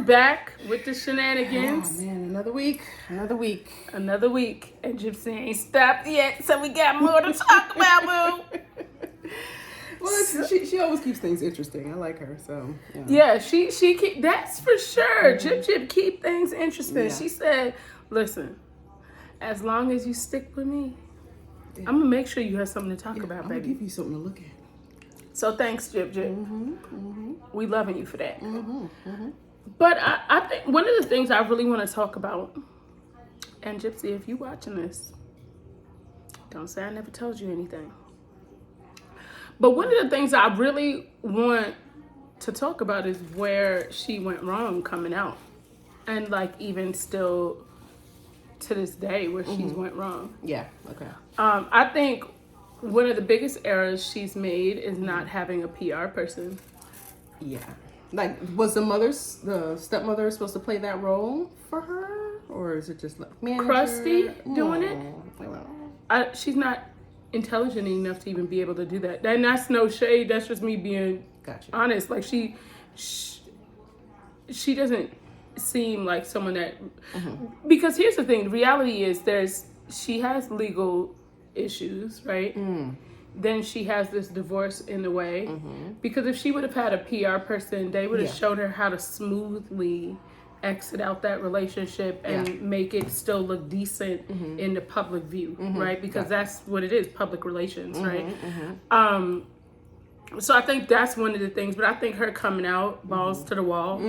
back with the shenanigans. Oh man, another week. And Gypsy ain't stopped yet, so we got more to talk about, boo. Well, she always keeps things interesting. I like her, so yeah. She keep, that's for sure. Gyp keep things interesting. Yeah. She said, "Listen, as long as you stick with me, I'm gonna make sure you have something to talk about, I'm baby. gonna give you something to look at." So thanks, Gyp. We loving you for that. But I think one of the things I really want to talk about, and Gypsy, if you watching this, don't say I never told you anything. But one of the things I really want to talk about is where she went wrong coming out. And like even still to this day where she's went wrong. Yeah, okay. I think one of the biggest errors she's made is not having a PR person. Yeah. Like, was the stepmother supposed to play that role for her? Or is it just like manager? Krusty doing it? She's not intelligent enough to even be able to do that. And that's no shade. That's just me being honest. Like, she doesn't seem like someone that... Because here's the thing. The reality is she has legal issues, right? Then she has this divorce in the way. Because if she would have had a PR person, they would have showed her how to smoothly exit out that relationship and make it still look decent in the public view, right? Because that's what it is, public relations, right? So I think that's one of the things, but I think her coming out, balls to the wall,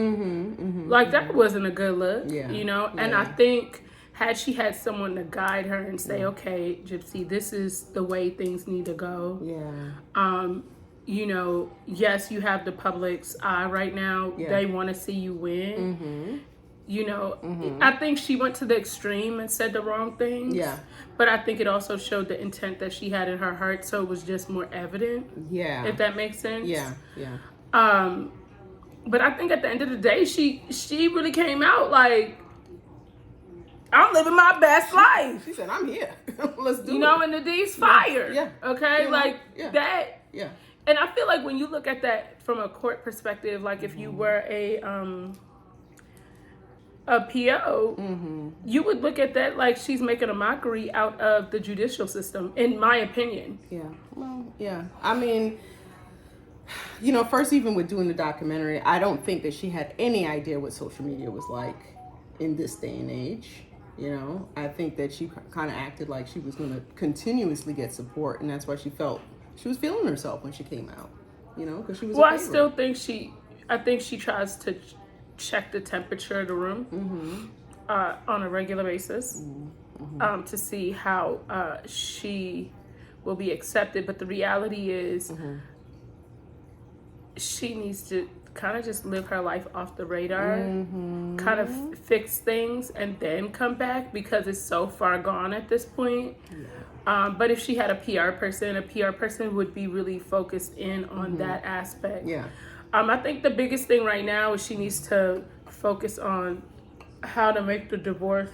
like that wasn't a good look, you know? And I think had she had someone to guide her and say, okay, Gypsy, this is the way things need to go. You know, yes, you have the public's eye right now. They want to see you win. You know, I think she went to the extreme and said the wrong things. But I think it also showed the intent that she had in her heart, so it was just more evident. If that makes sense. But I think at the end of the day, she really came out like, I'm living my best life. She said, I'm here. Let's do it. You know, and the D's fire. Okay? You know, like that. And I feel like when you look at that from a court perspective, like if you were a PO, you would look at that like she's making a mockery out of the judicial system, in my opinion. I mean, you know, first, even with doing the documentary, I don't think that she had any idea what social media was like in this day and age. You know, I think that she kind of acted like she was going to continuously get support, and that's why she felt she was feeling herself when she came out. You know, because she was. Well, I still think I think she tries to check the temperature of the room on a regular basis to see how she will be accepted. But the reality is, she needs to kind of just live her life off the radar, kind of fix things and then come back, because it's so far gone at this point. But if she had a PR person would be really focused in on that aspect. I think the biggest thing right now is she needs to focus on how to make the divorce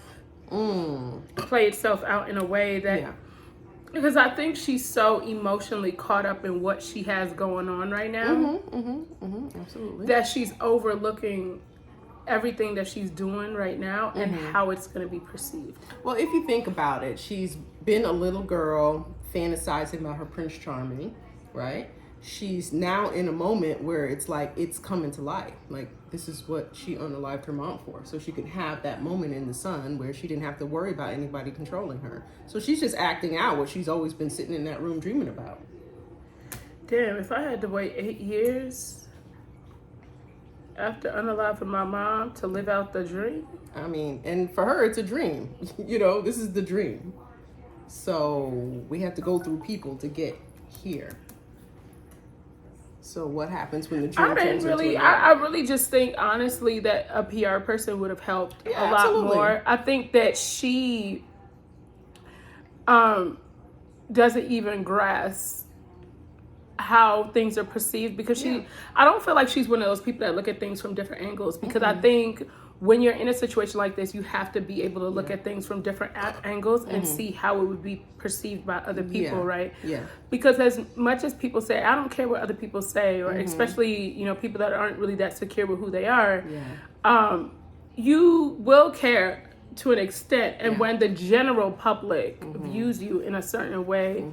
play itself out in a way that because I think she's so emotionally caught up in what she has going on right now absolutely, that she's overlooking everything that she's doing right now and how it's going to be perceived. Well, if you think about it, she's been a little girl fantasizing about her Prince Charming, right? She's now in a moment where it's like it's coming to life. Like, this is what she unalived her mom for, so she could have that moment in the sun where she didn't have to worry about anybody controlling her. So she's just acting out what she's always been sitting in that room dreaming about. Damn, if I had to wait 8 years after unaliving my mom to live out the dream. I mean, and for her, it's a dream. You know, this is the dream. So we have to go through people to get here. So what happens when the dream turns into a I really just think, honestly, that a PR person would have helped a lot more. I think that she doesn't even grasp how things are perceived, because I don't feel like she's one of those people that look at things from different angles, because I think when you're in a situation like this, you have to be able to look at things from different angles and see how it would be perceived by other people, right? Yeah. Because as much as people say, I don't care what other people say, or especially, you know, people that aren't really that secure with who they are, you will care to an extent. And when the general public views you in a certain way,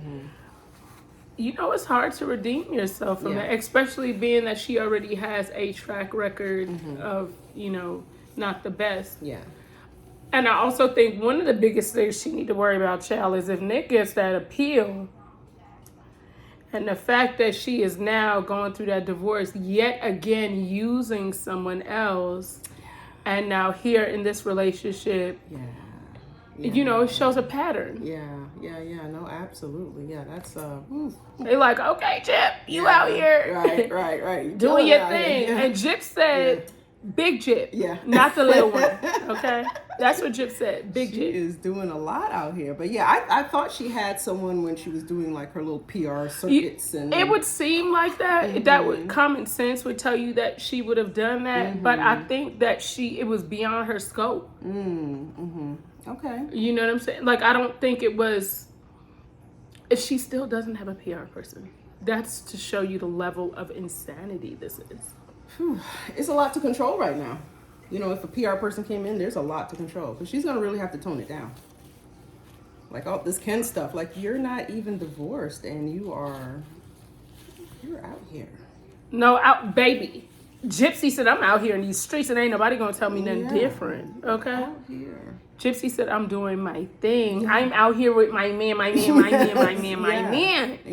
you know, it's hard to redeem yourself from that, especially being that she already has a track record of, you know, not the best. Yeah. And I also think one of the biggest things she need to worry about, child, is if Nick gets that appeal, and the fact that she is now going through that divorce, yet again using someone else, and now here in this relationship, you know, it shows a pattern. Yeah. No, absolutely. Yeah, that's They like, okay, Gyp, you out here, right, doing your thing. And Gyp said, Big Gyp, not the little one. Okay, that's what Gyp said. Big Gyp. She is doing a lot out here, but yeah, I thought she had someone when she was doing like her little PR circuits, and it would seem like that. That would common sense would tell you that she would have done that, but I think that it was beyond her scope. Okay. You know what I'm saying? Like, I don't think it was. If she still doesn't have a PR person, that's to show you the level of insanity this is. It's a lot to control right now. You know, if a PR person came in, there's a lot to control, because she's gonna really have to tone it down. Like all this Ken stuff. Like, you're not even divorced, and you're out here. No, baby. Gypsy said, I'm out here in these streets, and ain't nobody gonna tell me nothing different. Okay. Out here. Gypsy said, I'm doing my thing. I'm out here with my man. And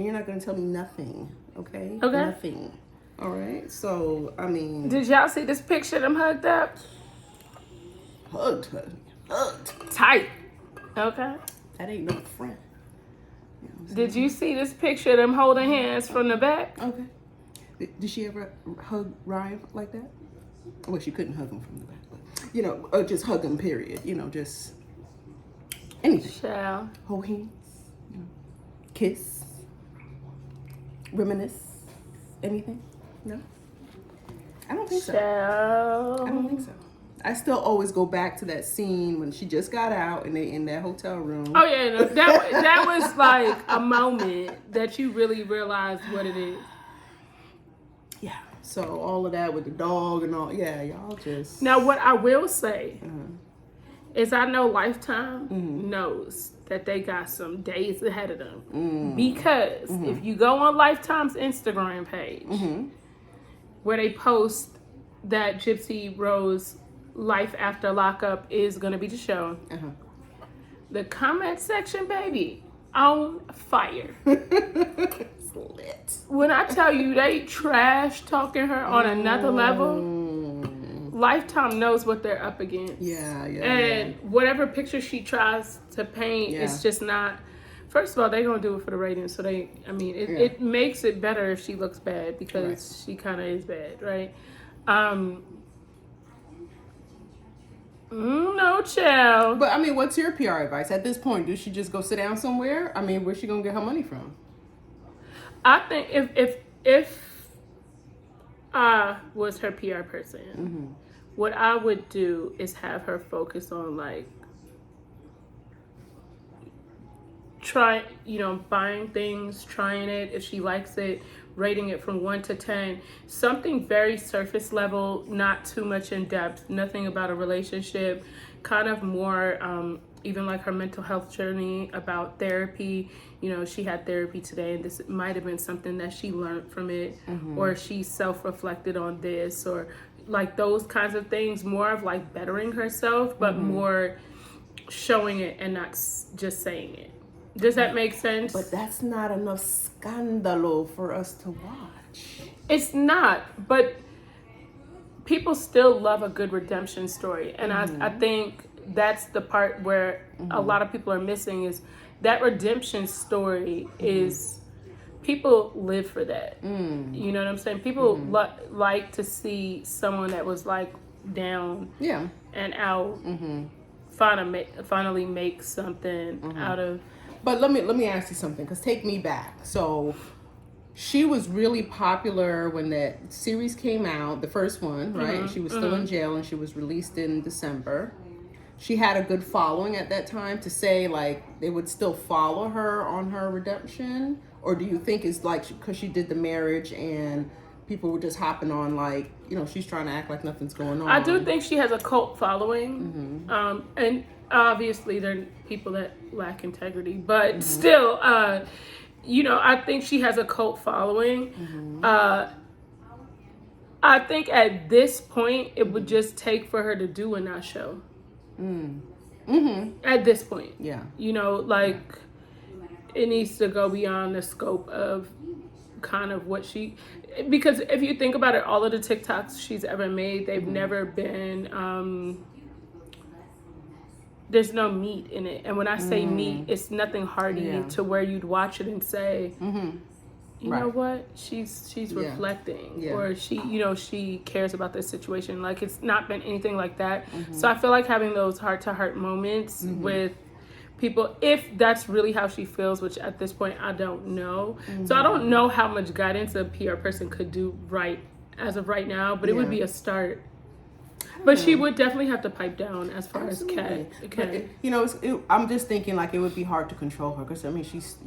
you're not going to tell me nothing, okay? Okay. Nothing. All right? So, I mean... Did y'all see this picture of them hugged up? Hugged. Tight. Okay. That ain't no friend. You know, did you see this picture of them holding hands from the back? Okay. Did she ever hug Ryan like that? Well, she couldn't hug him from the back. You know, or just hug him, period. You know, just anything. Child. Hold hands. You know, kiss. Reminisce. Anything? No? I don't think so. Child. I don't think so. I still always go back to that scene when she just got out and they in that hotel room. Oh, yeah. No, that was like a moment that you really realized what it is. Yeah. So all of that with the dog and all, y'all just... Now, what I will say is I know Lifetime knows that they got some days ahead of them. Because if you go on Lifetime's Instagram page, where they post that Gypsy Rose Life After Lockup is going to be the show, the comment section, baby, on fire. Lit. When I tell you they trash talking her on another level, Lifetime knows what they're up against. And whatever picture she tries to paint, it's just not. First of all, they're gonna do it for the ratings, so it makes it better if she looks bad, because she kind of is bad, right? No, child. But I mean, what's your PR advice at this point? Does she just go sit down somewhere? I mean, where's she gonna get her money from? I think if I was her PR person, what I would do is have her focus on like buying things, trying it. If she likes it, rating it from 1 to 10, something very surface level, not too much in depth, nothing about a relationship, kind of more even like her mental health journey, about therapy. You know, she had therapy today, and this might have been something that she learned from it, or she self-reflected on this, or like those kinds of things, more of like bettering herself, but more showing it and not just saying it. Does that make sense? But that's not enough scandalo for us to watch. It's not, but people still love a good redemption story. And I think that's the part where a lot of people are missing, is that redemption story is, people live for that. You know what I'm saying? People like to see someone that was like down and out finally make something out of. But let me ask you something, because take me back. So she was really popular when that series came out, the first one, right? And she was still in jail, and she was released in December. She had a good following at that time to say, like, they would still follow her on her redemption? Or do you think it's like because she did the marriage and people were just hopping on, like, you know, she's trying to act like nothing's going on? I do think she has a cult following. And obviously there are people that lack integrity, but still, you know, I think she has a cult following. I think at this point, it would just take for her to do a not show. At this point. Yeah. You know, like, it needs to go beyond the scope of kind of what she... Because if you think about it, all of the TikToks she's ever made, they've never been... there's no meat in it. And when I say meat, it's nothing hearty to where you'd watch it and say... You know what? She's reflecting, or she, you know, she cares about this situation. Like, it's not been anything like that. So I feel like having those heart-to-heart moments with people, if that's really how she feels, which at this point I don't know. So I don't know how much guidance a PR person could do right as of right now, but it would be a start. But she would definitely have to pipe down as far as Kat. You know, I'm just thinking like it would be hard to control her because I mean she's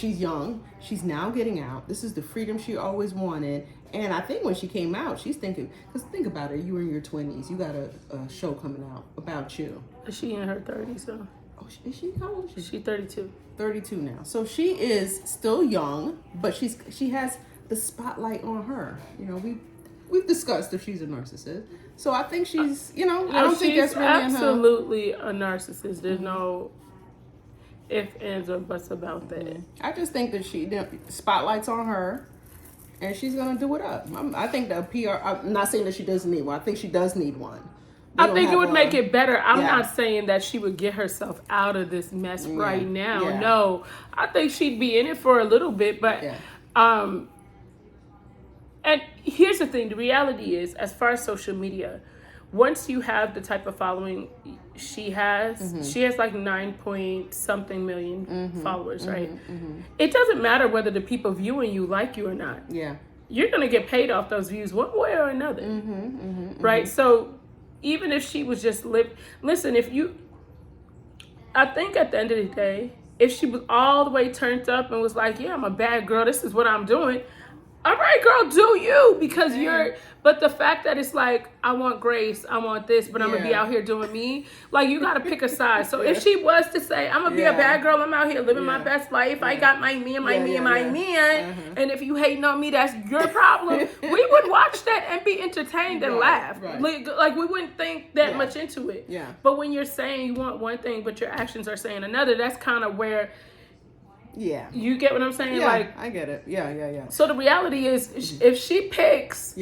young. She's now getting out. This is the freedom she always wanted. And I think when she came out, she's thinking, because think about it, you were in your 20s. You got a show coming out about you. Is she in her 30s though? Oh, is she? How old is she? She's 32. 32 now. So she is still young, but she has the spotlight on her. You know, we've discussed if she's a narcissist. So I think she's, you know, I don't think that's really absolutely a narcissist. There's no ifs, ands, or buts about that. I just think that spotlight's on her, and she's gonna do it up. I think the PR. I'm not saying that she doesn't need one. I think she does need one. I think it would make it better. I'm not saying that she would get herself out of this mess right now. Yeah. No, I think she'd be in it for a little bit, but and here's the thing, the reality is, as far as social media, once you have the type of following she has, she has like 9-point-something million followers, right? It doesn't matter whether the people viewing you like you or not. Yeah. You're going to get paid off those views one way or another, right? So even if she was just listen, I think at the end of the day, if she was all the way turned up and was like, yeah, I'm a bad girl, this is what I'm doing, all right, girl, do you, because but the fact that it's like, I want grace, I want this, but I'm going to be out here doing me, like, you got to pick a side. So if she was to say, I'm going to be a bad girl, I'm out here living my best life, I got my man, and if you hating on me, that's your problem, we would watch that and be entertained and laugh. Like, we wouldn't think that much into it. But when you're saying you want one thing, but your actions are saying another, that's kind of where... Yeah. You get what I'm saying? Yeah, like, I get it. Yeah. So the reality is, if she picks,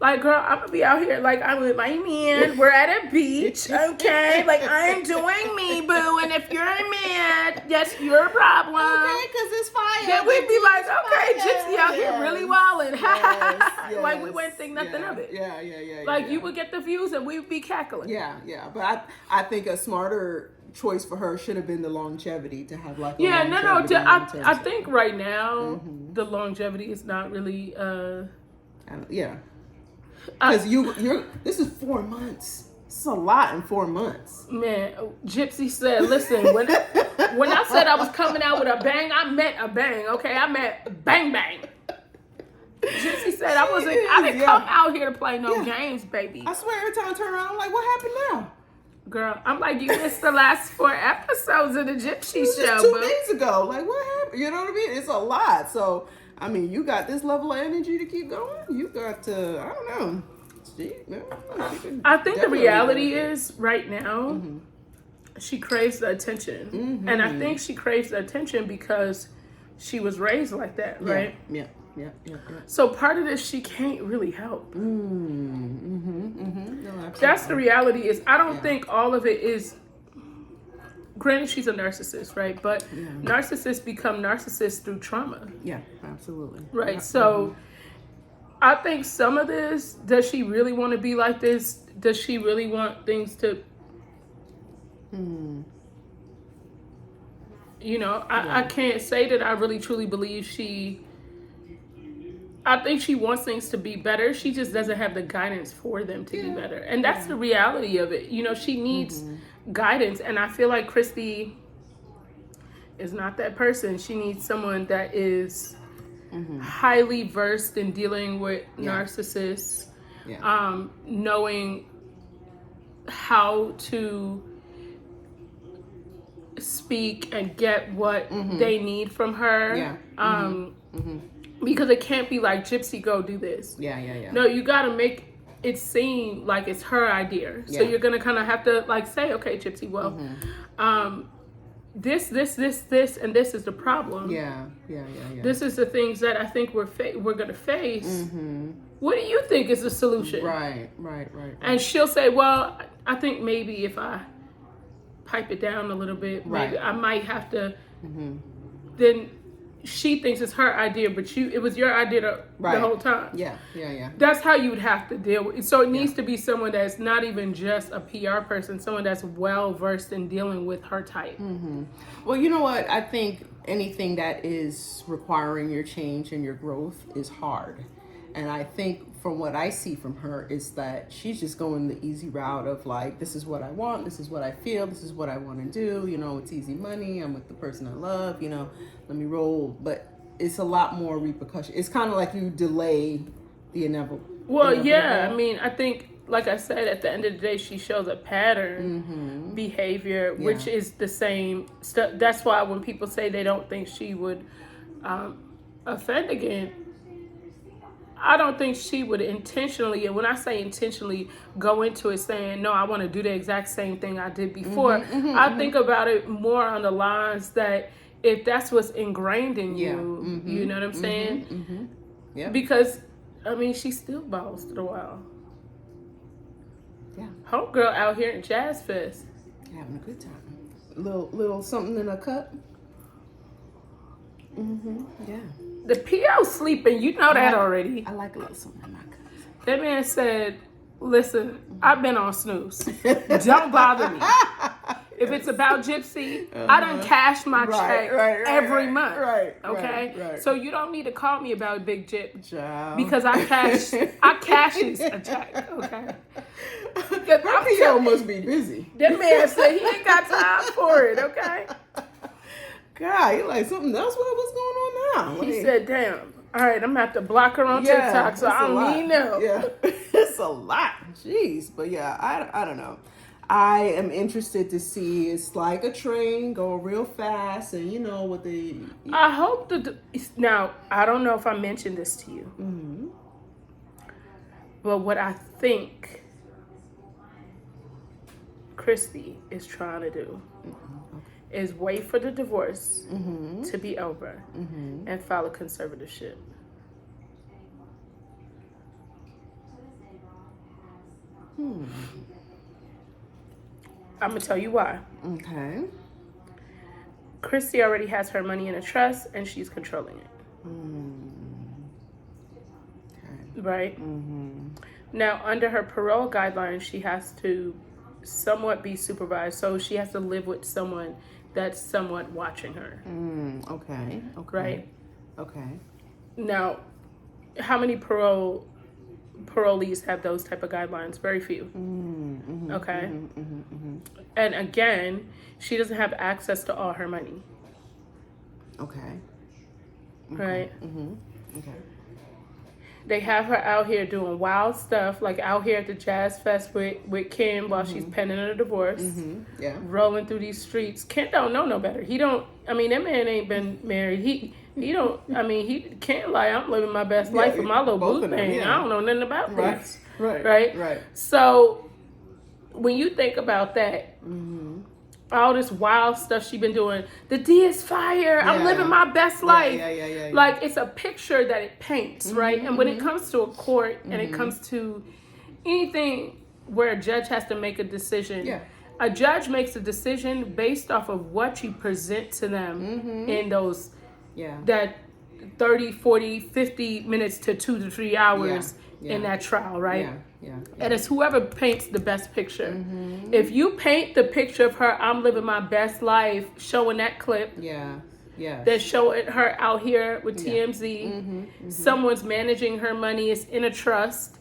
like, girl, I'm gonna be out here, like, I'm with my man, we're at a beach, okay? Like, I'm doing me, boo, and if you're mad, that's your problem. Okay, because it's fire. Then we'd be like, okay, Gypsy out here really wildin'. Like, we wouldn't think nothing of it. Yeah. Like, you would get the views and we'd be cackling. Yeah. But I think a smarter choice for her should have been the longevity, to have like I think right now the longevity is not really because you're this is 4 months. It's a lot in 4 months. Man, Gypsy said, listen, when I said I was coming out with a bang, I meant a bang, okay? I meant bang bang. Gypsy said I didn't come out here to play no games, baby. I swear every time I turn around, I'm like, what happened now? Girl, I'm like, you missed the last 4 episodes of the Gypsy show. 2 days ago. Like, what happened? You know what I mean? It's a lot. So, I mean, you got this level of energy to keep going. You got to, I don't know. I think the reality is, right now, she craves the attention. And I think she craves the attention because she was raised like that, right? Yeah. So part of this she can't really help. No, that's the reality. Is I don't think all of it is. Granted, she's a narcissist, right? But narcissists become narcissists through trauma. Yeah, absolutely. Right. Yeah. So I think some of this, does she really want to be like this? Does she really want things to? You know, I can't say that I really truly believe she I think she wants things to be better. She just doesn't have the guidance for them to be better. And that's the reality of it. You know, she needs guidance. And I feel like Christy is not that person. She needs someone that is highly versed in dealing with narcissists, knowing how to speak and get what they need from her. Because it can't be like, Gypsy, go do this. No, you got to make it seem like it's her idea. So you're going to kind of have to like say, okay, Gypsy, well, this, and this is the problem. This is the things that I think we're going to face. What do you think is the solution? Right. And she'll say, well, I think maybe if I pipe it down a little bit, maybe I might have to, then she thinks it's her idea, but it was your idea the whole time. That's how you would have to deal with it. So it needs to be someone that's not even just a PR person, someone that's well versed in dealing with her type. Well, you know what? I think anything that is requiring your change and your growth is hard. And I think from what I see from her is that she's just going the easy route of like, this is what I want, this is what I feel, this is what I want to do, you know, it's easy money, I'm with the person I love, you know, let me roll. But it's a lot more repercussion. It's kind of like you delay the inevitable. Well, I mean, I think, like I said, at the end of the day, she shows a pattern behavior, which is the same stuff. That's why when people say they don't think she would offend again, I don't think she would intentionally, and when I say intentionally, go into it saying, no, I want to do the exact same thing I did before. I think about it more on the lines that if that's what's ingrained in you, you know what I'm saying? Because, I mean, she still balls to the wall. Homegirl out here in Jazz Fest. Having a good time. Little something in a cup. The PO sleeping, you know that already. I like a little something in my cup. That man said, listen, I've been on snooze. Don't bother me. If it's about Gypsy, I done cash my check every month. Okay? So you don't need to call me about Big Gyp. Because I cashes a check. Okay? Her PO must be busy. That man said he ain't got time for it. Okay? God, you're like, something else? What's going on now? He said, damn. All right, I'm going to have to block her on TikTok, so I don't need no. It's a lot. Jeez. But I don't know. I am interested to see, it's like a train, go real fast, and you know what the... I hope now, I don't know if I mentioned this to you, but what I think Christy is trying to do is wait for the divorce to be over and file a conservatorship. I'm going to tell you why. Okay. Christy already has her money in a trust and she's controlling it. Okay. Right? Now, under her parole guidelines, she has to somewhat be supervised. So she has to live with someone that's somewhat watching her. Okay. Right? Okay. Now, how many parolees have those type of guidelines? Very few. Okay? And again, she doesn't have access to all her money. Okay. Right? Okay. They have her out here doing wild stuff, like out here at the Jazz Fest with Kim while she's penning a divorce. Rolling through these streets. Ken don't know no better. That man ain't been married. He can't lie. I'm living my best life with my little boo thing. I don't know nothing about this. Right. So when you think about that, all this wild stuff she been doing, the D is fire. I'm living my best life. Like, it's a picture that it paints, right? And when it comes to a court and it comes to anything where a judge has to make a decision, a judge makes a decision based off of what you present to them in those that 30, 40, 50 minutes to 2 to 3 hours in that trial, right? And it's whoever paints the best picture. If you paint the picture of her, I'm living my best life, showing that clip, They're showing her out here with TMZ. Someone's managing her money. It's in a trust.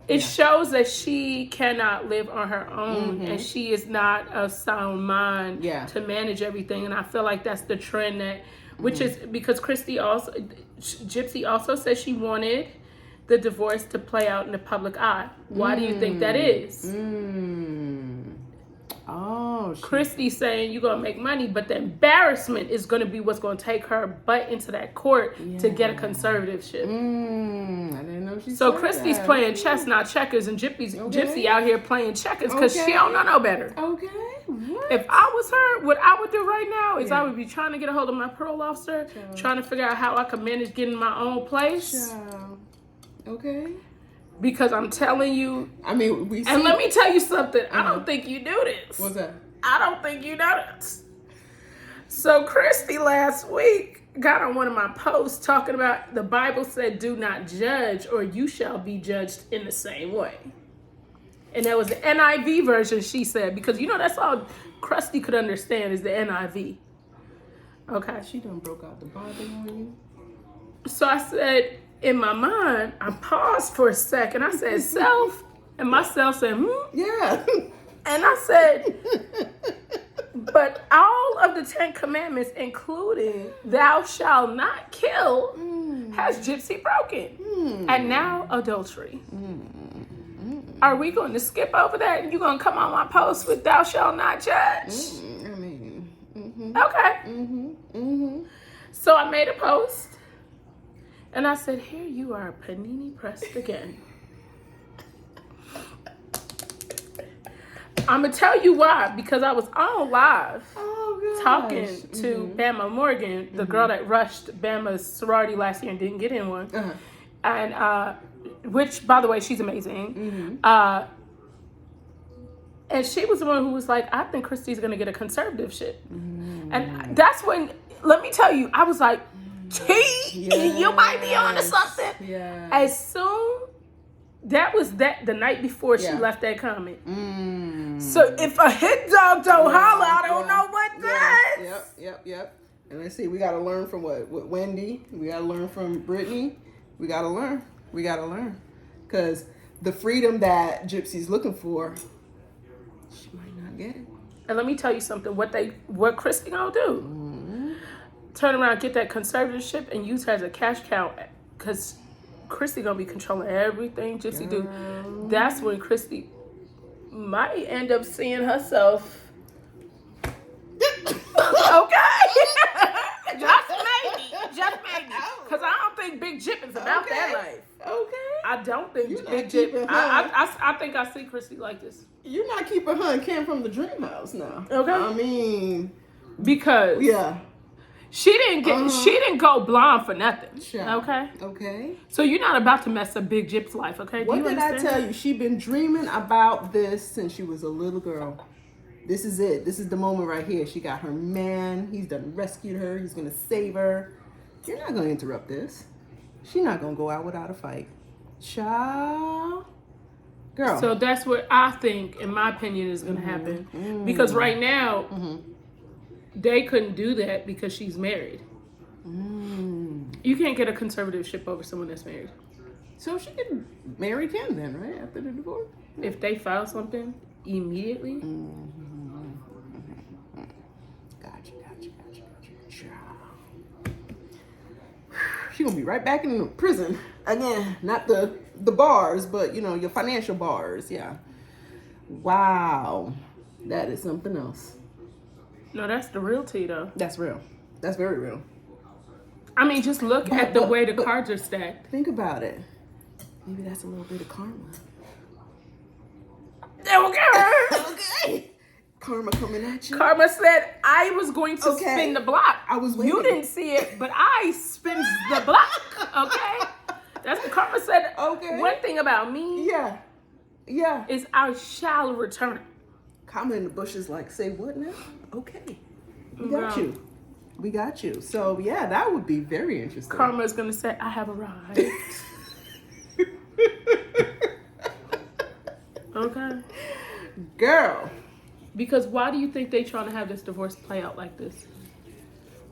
It shows that she cannot live on her own, and she is not of sound mind to manage everything. And I feel like that's the trend which is because Gypsy also said she wanted the divorce to play out in the public eye. Why do you think that is? Christy's saying you're going to make money, but the embarrassment is going to be what's going to take her butt into that court to get a conservatorship. I didn't know she So said Christy's that. playing chess, not checkers, and Gypsy out here playing checkers because she don't know no better. Okay. What? If I was her, what I would do right now is I would be trying to get a hold of my parole officer, trying to figure out how I could manage getting my own place. Okay. Because I'm telling you, I mean, and let me tell you something. I don't think you do this. What's that? I don't think you know this. So Christy last week got on one of my posts talking about the Bible said, "Do not judge, or you shall be judged in the same way." And that was the NIV version. She said, because that's all Christy could understand is the NIV. Okay. She done broke out the Bible on you. So I said, in my mind, I paused for a second. I said, self, and myself said, Yeah. And I said, but all of the 10 commandments, including thou shalt not kill, has Gypsy broken. And now adultery. Are we going to skip over that and you're going to come on my post with thou shalt not judge? I mean, Okay. So I made a post. And I said, here you are, panini pressed again. I'm going to tell you why. Because I was on live talking to Bama Morgan, the girl that rushed Bama's sorority last year and didn't get in one. And, which, by the way, she's amazing. And she was the one who was like, I think Christy's going to get a conservativeship. And that's when, let me tell you, I was like, you might be on to something. As soon the night before she left that comment. So if a hit dog don't holler, I don't know what does. Yep. And let's see, we got to learn from what Wendy. We got to learn from Brittany. We got to learn. Because the freedom that Gypsy's looking for, she might not get it. And let me tell you something. What Christy gonna do? Turn around, get that conservatorship, and use her as a cash cow, because Christy gonna be controlling everything Gypsy do. That's when Christy might end up seeing herself. Okay, just maybe, because I don't think Big Gyp is about that life. Okay. I don't think Big Gyp. I think I see Christy like this. You're not keeping her and Cam from the dream house now. Okay. I mean, because she didn't go blonde for nothing. Okay. So you're not about to mess up Big Gyp's life, okay? What did I tell you? She been dreaming about this since she was a little girl. This is it. This is the moment right here. She got her man. He's done rescued her. He's gonna save her. You're not gonna interrupt this. She's not gonna go out without a fight. Child. Girl. So that's what I think, in my opinion, is gonna happen. Because right now, they couldn't do that because she's married. You can't get a conservatorship over someone that's married. So she can marry Ken then, right? After the divorce? If they file something immediately. Gotcha. She gonna be right back in the prison again. Not the bars, but your financial bars. Yeah. Wow, that is something else. No, that's the real tea, though. That's real. That's very real. I mean, just look at the way the cards are stacked. Think about it. Maybe that's a little bit of karma. Okay. Karma coming at you. Karma said I was going to spin the block. I was waiting. You didn't see it, but I spins the block. Okay. That's what Karma said. Okay. One thing about me. Yeah. Is I shall return. Karma in the bushes like, say what now? Okay. We got you. So yeah, that would be very interesting. Karma is gonna say, I have arrived. Okay. Girl. Because why do you think they trying to have this divorce play out like this?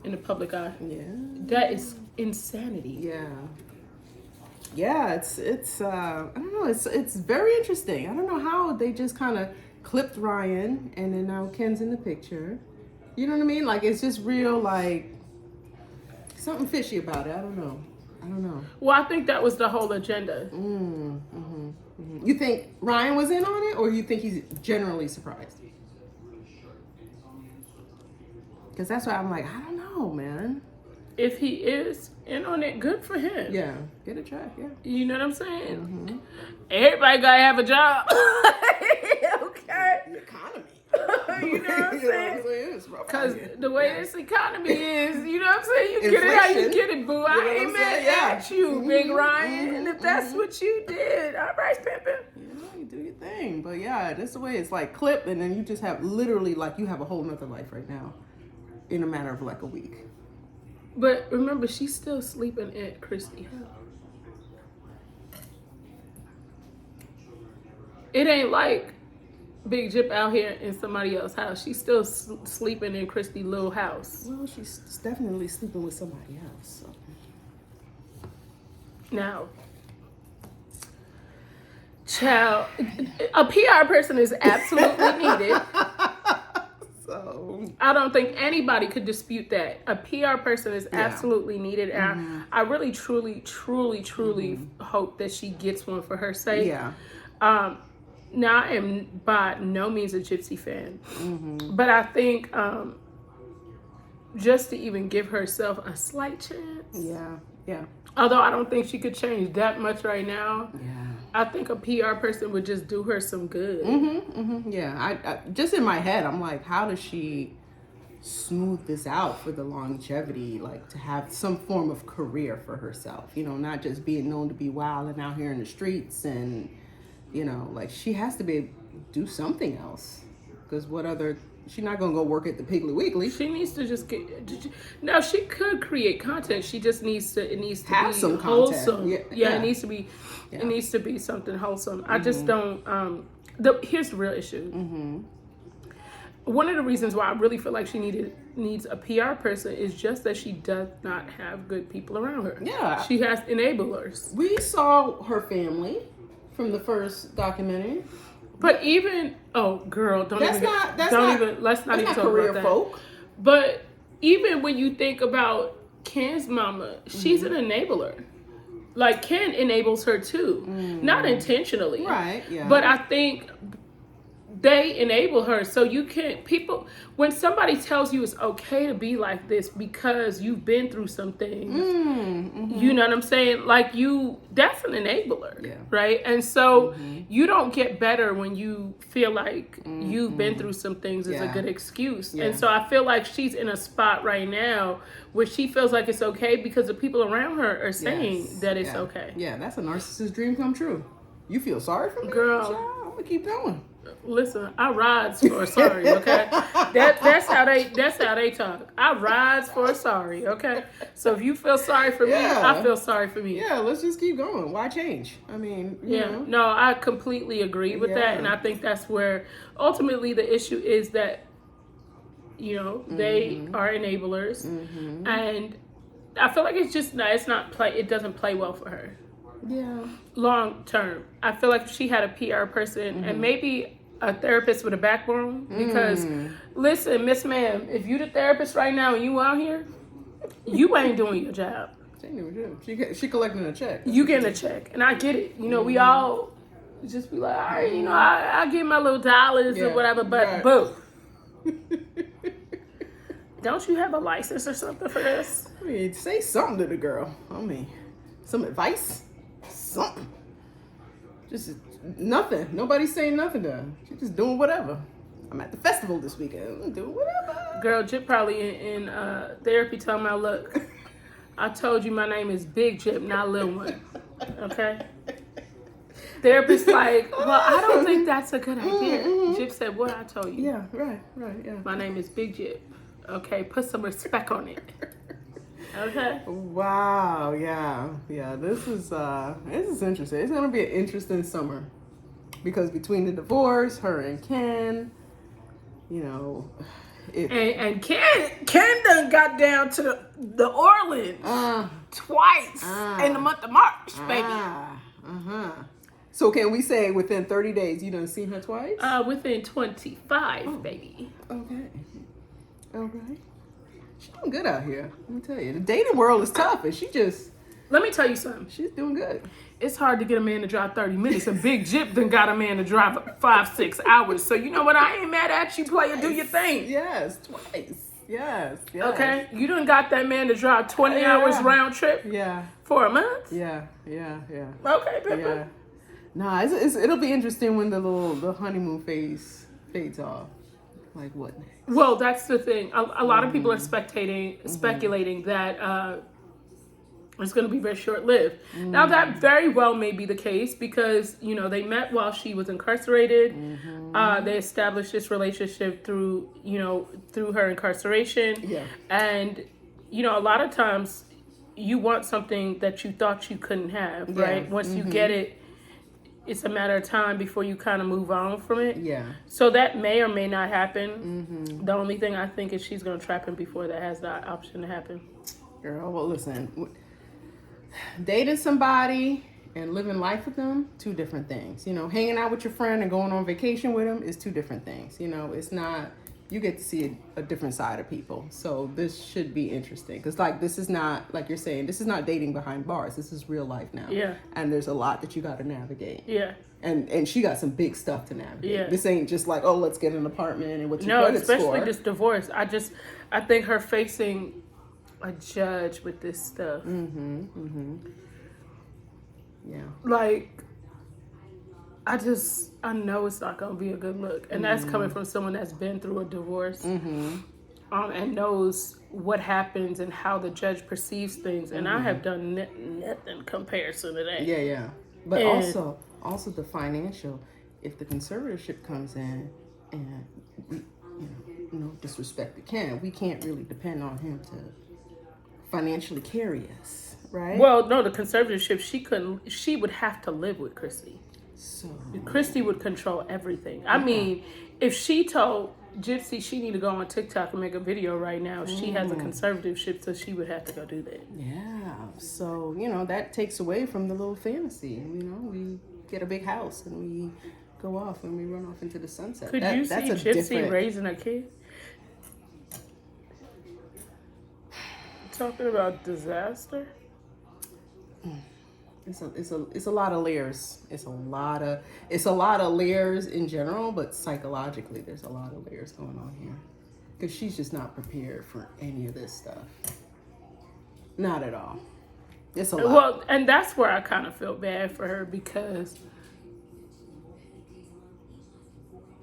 in the public eye. Yeah. That is insanity. Yeah. Yeah, it's I don't know, it's very interesting. I don't know how they just kind of clipped Ryan and then now Ken's in the picture. You know what I mean? Like, it's just real, like, something fishy about it. I don't know. Well, I think that was the whole agenda. You think Ryan was in on it, or you think he's generally surprised? Because that's why I'm like, I don't know, man. If he is in on it, good for him. Yeah, get a check, yeah. You know what I'm saying? Everybody gotta have a job. Okay. The economy. You know what I'm saying? Because the way this economy is, you know what I'm saying? You Inflation. Get it how you get it, boo. You know I ain't what I'm mad saying? Yeah. at you, Big Ryan. And if that's what you did, all right, pimpin'. Yeah, you do your thing. But yeah, that's the way it's like clipped, and then you just have literally like you have a whole nother life right now in a matter of like a week. But remember, she's still sleeping at Christy house. It ain't like Big Gyp out here in somebody else's house. She's still sleeping in Christy's little house. Well, she's definitely sleeping with somebody else. So. Now, child, a PR person is absolutely needed. So I don't think anybody could dispute that. A PR person is absolutely needed. And I really, truly hope that she gets one for her sake. Yeah. Now, I am by no means a Gypsy fan, but I think just to even give herself a slight chance. Yeah. Although I don't think she could change that much right now. Yeah. I think a PR person would just do her some good. Yeah. I just in my head, I'm like, how does she smooth this out for the longevity, like to have some form of career for herself? You know, not just being known to be wild and out here in the streets and. You know, like she has to do something else, because what other? She's not gonna go work at the Piggly Wiggly. She needs to just get. No, she could create content. She just needs to. It needs to have be some wholesome. Content. Yeah, it needs to be. Yeah. It needs to be something wholesome. I just don't. Here's the real issue. One of the reasons why I really feel like she needs a PR person is just that she does not have good people around her. Yeah, she has enablers. We saw her family. From the first documentary, but even girl, let's not even talk career about that. Folk. But even when you think about Ken's mama, she's an enabler. Like Ken enables her too, not intentionally, right? Yeah. But I think they enable her. So you can't, people, when somebody tells you it's okay to be like this because you've been through some things, you know what I'm saying? Like that's an enabler, right? And so you don't get better when you feel like you've been through some things is a good excuse. And so I feel like she's in a spot right now where she feels like it's okay because the people around her are saying that it's okay. Yeah, that's a narcissist dream come true. You feel sorry for me? Girl. I'm going to keep going. Listen, I rides for a sorry, okay? That's how they talk. I rides for a sorry, okay? So if you feel sorry for me, I feel sorry for me. Yeah, let's just keep going. Why change? I mean, you know. No, I completely agree with that, and I think that's where ultimately the issue is that, you know, they are enablers, and I feel like it doesn't play well for her. Yeah. Long term. I feel like if she had a PR person and maybe a therapist with a backbone, because listen, Miss Ma'am, if you the therapist right now and you out here, you ain't doing your job. She collecting a check. You getting a check, and I get it. You know, we all just be like, all right, you know, I get my little dollars or whatever, but boo. Don't you have a license or something for this? I mean, say something to the girl. I mean, some advice. Something. Just nothing. Nobody's saying nothing to her. She's just doing whatever. I'm at the festival this weekend. I'm doing whatever. Girl, Gyp probably in therapy talking about, look, I told you my name is Big Gyp, not Lil One. Okay? Therapist like, well, I don't think that's a good idea. Gyp said, what I told you? Yeah, right, yeah. My name is Big Gyp. Okay, put some respect on it. Okay. Wow. Yeah. This is interesting. It's gonna be an interesting summer because between the divorce, her and Ken, you know. And Ken done got down to the Orleans twice in the month of March, baby. So can we say within 30 days you done seen her twice? Within 25, baby. Okay. All right. She's doing good out here. Let me tell you, the dating world is tough, and let me tell you something. She's doing good. It's hard to get a man to drive 30 minutes. And Big Gyp done got a man to drive 5-6 hours. So you know what? I ain't mad at you, player. Do your thing. Yes, twice. Yes. Okay? You done got that man to drive 20 hours round trip for a month? Yeah. Okay, Pippa. Yeah. Nah, it'll be interesting when the honeymoon phase fades off. Like what next? Well, that's the thing. A lot of people are speculating that it's going to be very short-lived. Now, that very well may be the case because, you know, they met while she was incarcerated. They established this relationship through her incarceration. Yeah. And, you know, a lot of times you want something that you thought you couldn't have, right? Once you get it, it's a matter of time before you kind of move on from it. Yeah. So that may or may not happen. The only thing I think is she's going to trap him before that has that option to happen. Girl, well, listen. Dating somebody and living life with them, two different things. You know, hanging out with your friend and going on vacation with them is two different things. You know, it's not, you get to see a different side of people. So this should be interesting. Because, like, this is not, like you're saying, this is not dating behind bars. This is real life now. Yeah. And there's a lot that you got to navigate. Yeah. And she got some big stuff to navigate. Yeah. This ain't just like, oh, let's get an apartment and what's your credit score. No, especially this divorce. I think her facing a judge with this stuff. Yeah. Like, I know it's not going to be a good look. And that's coming from someone that's been through a divorce and knows what happens and how the judge perceives things. And I have done nothing comparison to that. Yeah. But also the financial, if the conservatorship comes in and we, no disrespect to Ken, we can't really depend on him to financially carry us, right? Well, no, the conservatorship, she would have to live with Christy. So Christy would control everything. I mean, if she told Gypsy she need to go on TikTok and make a video right now, she has a conservatorship, so she would have to go do that. Yeah. So, that takes away from the little fantasy. We get a big house and we go off and we run off into the sunset. Could you see Gypsy raising a kid? Talking about disaster. It's a lot of layers. It's a lot of layers in general, but psychologically, there's a lot of layers going on here. Because she's just not prepared for any of this stuff. Not at all. It's a lot. Well, and that's where I kind of feel bad for her because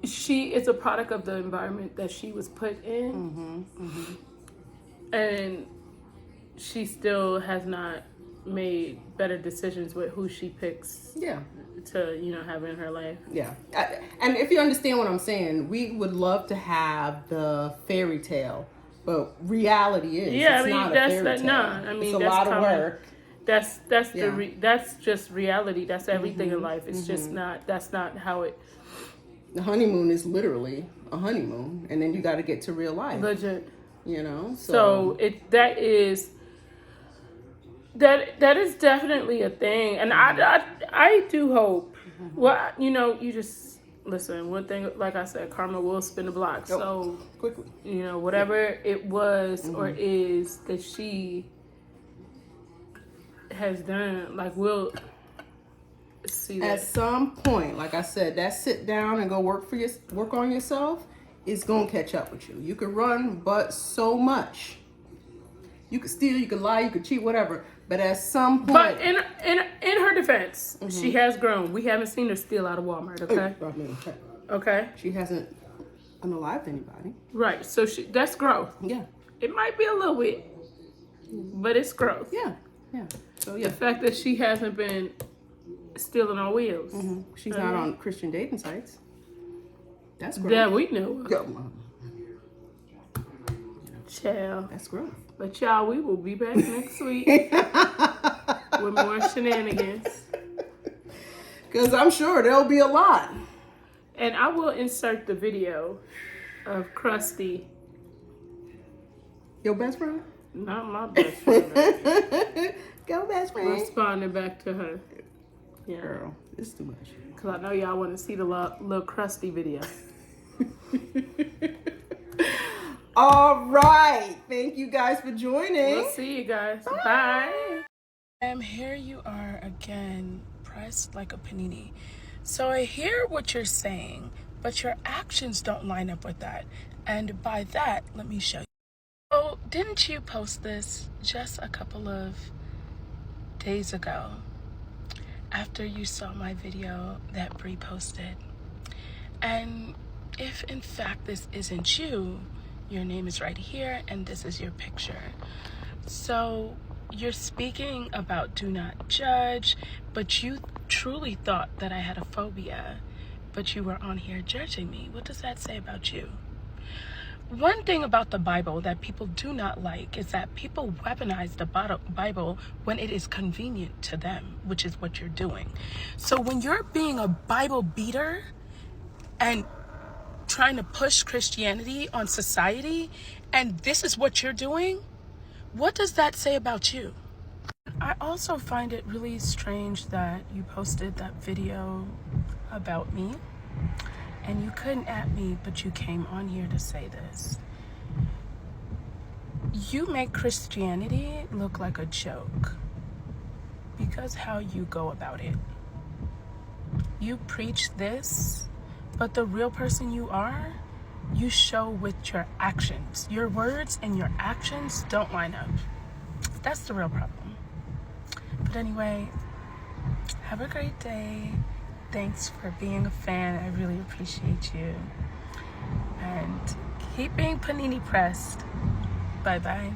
she is a product of the environment that she was put in, and she still has not made better decisions with who she picks to have in her life. Yeah. And if you understand what I'm saying, we would love to have the fairy tale, but reality is it's not a fairy tale. It's a lot of work. That's just reality. That's everything in life. It's just not, that's not how it. The honeymoon is literally a honeymoon, and then you got to get to real life. Legit. So that is definitely a thing, and I do hope. Well, you just listen. One thing, like I said, karma will spin the block. So quickly, whatever it was or is that she has done, like we'll see that at some point. Like I said, that sit down and go work on yourself is gonna catch up with you. You can run, but so much. You could steal, you could lie, you could cheat, whatever. But at some point... But in her defense, she has grown. We haven't seen her steal out of Walmart, okay? Okay? She hasn't unalived anybody. Right. So that's growth. Yeah. It might be a little bit, but it's growth. Yeah. So, the fact that she hasn't been stealing on wheels. She's not on Christian dating sites. That's growth. Yeah, we know. Child. That's growth. But y'all, we will be back next week with more shenanigans. Because I'm sure there'll be a lot. And I will insert the video of Krusty. Your best friend? Not my best friend. Go, best friend. Responding back to her. Yeah. Girl, it's too much. Because I know y'all want to see the little Krusty video. All right. Thank you guys for joining. We'll see you guys. Bye. Here you are again, pressed like a panini. So I hear what you're saying, but your actions don't line up with that. And by that, let me show you. Oh, didn't you post this just a couple of days ago after you saw my video that Bree posted? And if in fact this isn't you, your name is right here and this is your picture. So you're speaking about do not judge, but you truly thought that I had a phobia, but you were on here judging me. What does that say about you? One thing about the Bible that people do not like is that people weaponize the Bible when it is convenient to them, which is what you're doing. So when you're being a Bible beater and trying to push Christianity on society, and this is what you're doing, what does that say about you? I also find it really strange that you posted that video about me. And you couldn't at me, but you came on here to say this. You make Christianity look like a joke because how you go about it. You preach this, but the real person you are, you show with your actions. Your words and your actions don't line up. That's the real problem. But anyway, have a great day. Thanks for being a fan. I really appreciate you. And keep being panini pressed. Bye-bye.